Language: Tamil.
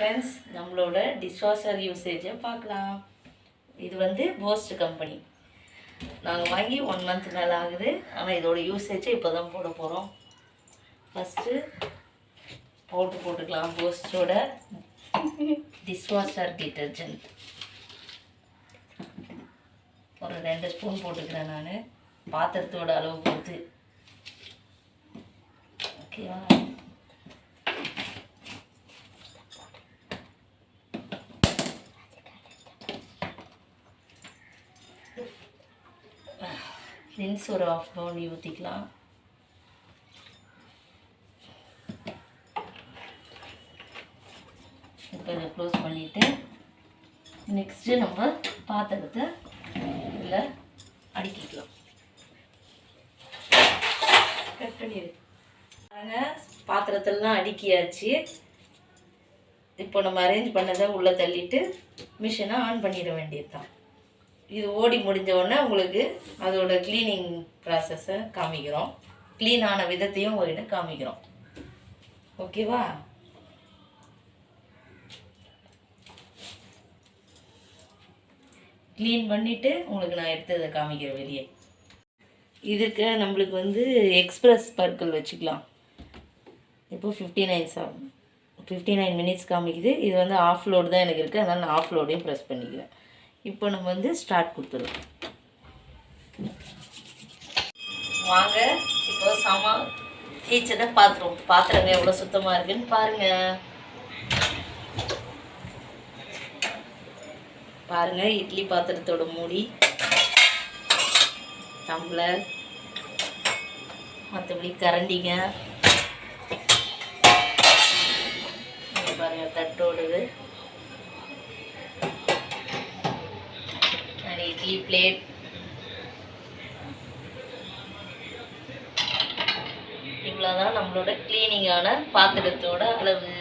ஃப்ரெண்ட்ஸ், நம்மளோட டிஷ்வாஷர் யூசேஜை பார்க்கலாம். இது வந்து போஸ்ட் கம்பெனி. நாங்கள் வாங்கி 1 month மேலே ஆகுது. ஆனால் இதோட யூசேஜை இப்போ தான் போட போகிறோம். ஃபஸ்ட்டு பவுட்ரு போட்டுக்கலாம். போஸ்டோட டிஷ்வாஷர் டிட்டர்ஜென்ட் ஒரு 2 ஸ்பூன் போட்டுக்கிறேன். நான் பாத்திரத்தோட அளவு பொறுத்து. ஓகேவா? ரின்ஸ் ஒரு 1/2 பவுல் ஊற்றிக்கலாம். இப்போ இதை க்ளோஸ் பண்ணிவிட்டு நெக்ஸ்ட்டு நம்ம பாத்திரத்தை இதில் அடுக்கிக்கலாம். கட் பண்ணிடு. பாத்திரத்திலாம் அடுக்கியாச்சு. இப்போ நம்ம அரேஞ்ச் பண்ணதை உள்ளே தள்ளிட்டு மிஷினை ஆன் பண்ணிட வேண்டியது தான். இது ஓடி முடிஞ்ச உடனே உங்களுக்கு அதோட க்ளீனிங் ப்ராசஸை காமிக்கிறோம். க்ளீன் ஆன விதத்தையும் உங்கள்கிட்ட காமிக்கிறோம். ஓகேவா? க்ளீன் பண்ணிவிட்டு உங்களுக்கு நான் எடுத்ததை காமிக்கிறேன் வெளியே. இதுக்கு நம்மளுக்கு வந்து எக்ஸ்ப்ரெஸ் பர்க்கிள் வச்சுக்கலாம். இப்போ 59 minutes காமிக்குது. இது வந்து ஆஃப் லோடு தான் எனக்கு இருக்குது. அதனால் நான் ஆஃப் லோடையும் ப்ரெஸ் பண்ணிக்கிறேன். இப்போ நம்ம வந்து ஸ்டார்ட் கொடுத்துருவோம். வாங்க இப்போ கிச்சனை பாத்திரங்க எவ்வளோ சுத்தமாக இருக்குன்னு பாருங்கள். பாருங்கள், இட்லி பாத்திரத்தோட மூடி, டம்ளர், மற்றபடி கரண்டிங்க பாருங்கள், தட்டோடுது, இட்லி பிளேட், இவ்வளோதான் நம்மளோட க்ளீனிங்கான பாத்திரத்தோட அளவு.